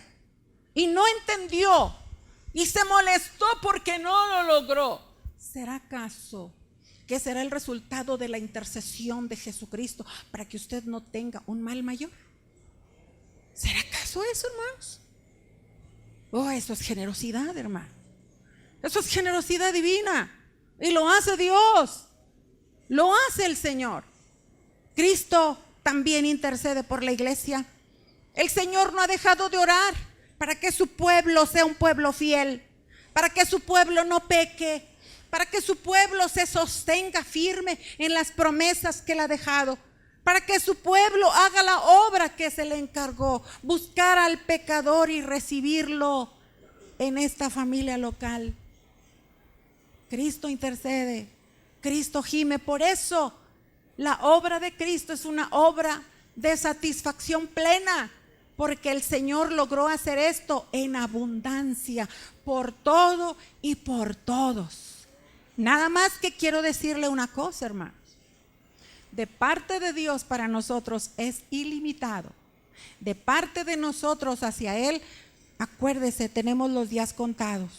y no entendió y se molestó porque no lo logró? ¿Será acaso que será el resultado de la intercesión de Jesucristo para que usted no tenga un mal mayor? ¿Será acaso eso, hermanos? Oh, eso es generosidad, hermano. Eso es generosidad divina. Y lo hace Dios. Lo hace el Señor. Cristo también intercede por la iglesia. El Señor no ha dejado de orar para que su pueblo sea un pueblo fiel, para que su pueblo no peque, para que su pueblo se sostenga firme en las promesas que le ha dejado, para que su pueblo haga la obra que se le encargó, buscar al pecador y recibirlo en esta familia local. Cristo intercede, Cristo gime. Por eso La obra de Cristo es una obra de satisfacción plena, porque el Señor logró hacer esto en abundancia, por todo y por todos. Nada más que quiero decirle una cosa, hermanos. De parte de Dios para nosotros es ilimitado. De parte de nosotros hacia Él, acuérdese, tenemos los días contados.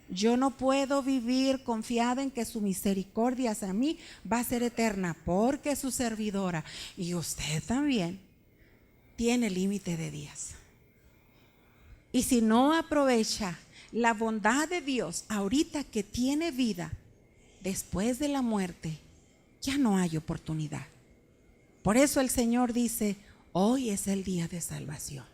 Yo no puedo vivir confiada en que su misericordia hacia mí va a ser eterna, porque su servidora y usted también tiene límite de días. Y si no aprovecha la bondad de Dios ahorita que tiene vida, después de la muerte ya no hay oportunidad. Por eso el Señor dice: hoy es el día de salvación.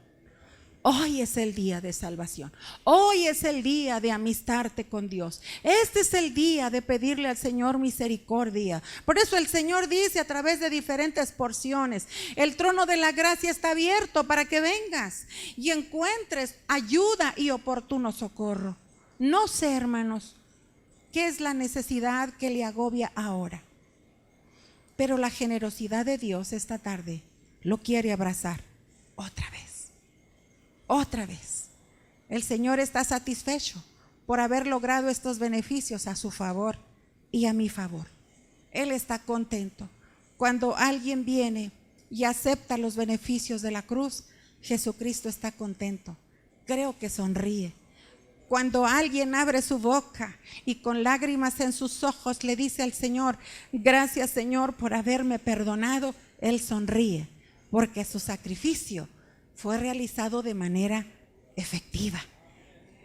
Hoy es el día de salvación. Hoy es el día de amistarte con Dios. Este es el día de pedirle al Señor misericordia. Por eso el Señor dice a través de diferentes porciones: el trono de la gracia está abierto para que vengas y encuentres ayuda y oportuno socorro. No sé, hermanos, qué es la necesidad que le agobia ahora, pero la generosidad de Dios esta tarde lo quiere abrazar otra vez. Otra vez. El Señor está satisfecho por haber logrado estos beneficios a su favor y a mi favor. Él está contento. Cuando alguien viene y acepta los beneficios de la cruz, Jesucristo está contento. Creo que sonríe. Cuando alguien abre su boca y con lágrimas en sus ojos le dice al Señor: gracias, Señor, por haberme perdonado, Él sonríe, porque su sacrificio fue realizado de manera efectiva.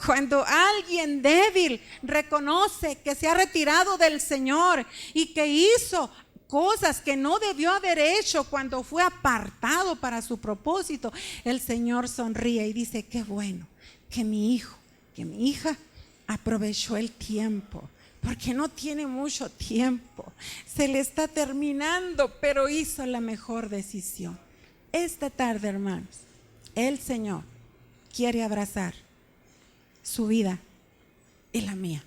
Cuando alguien débil reconoce que se ha retirado del Señor y que hizo cosas que no debió haber hecho cuando fue apartado para su propósito, el Señor sonríe y dice: qué bueno que mi hijo, que mi hija aprovechó el tiempo, porque no tiene mucho tiempo, se le está terminando, pero hizo la mejor decisión. Esta tarde, hermanos, el Señor quiere abrazar su vida y la mía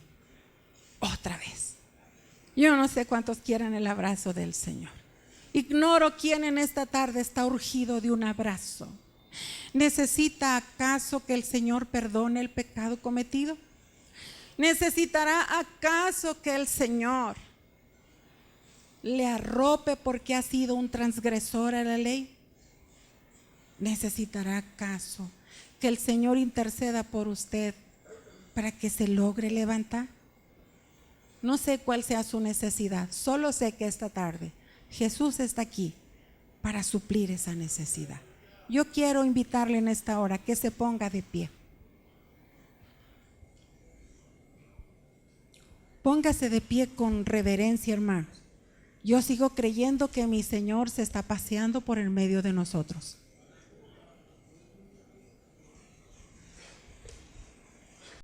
otra vez. Yo no sé cuántos quieran el abrazo del Señor. Ignoro quién en esta tarde está urgido de un abrazo. ¿Necesita acaso que el Señor perdone el pecado cometido? ¿Necesitará acaso que el Señor le arrope porque ha sido un transgresor a la ley? ¿Necesitará acaso que el Señor interceda por usted para que se logre levantar? No sé cuál sea su necesidad, solo sé que esta tarde Jesús está aquí para suplir esa necesidad. Yo quiero invitarle en esta hora que se ponga de pie. Póngase de pie con reverencia, hermanos. Yo sigo creyendo que mi Señor se está paseando por el medio de nosotros.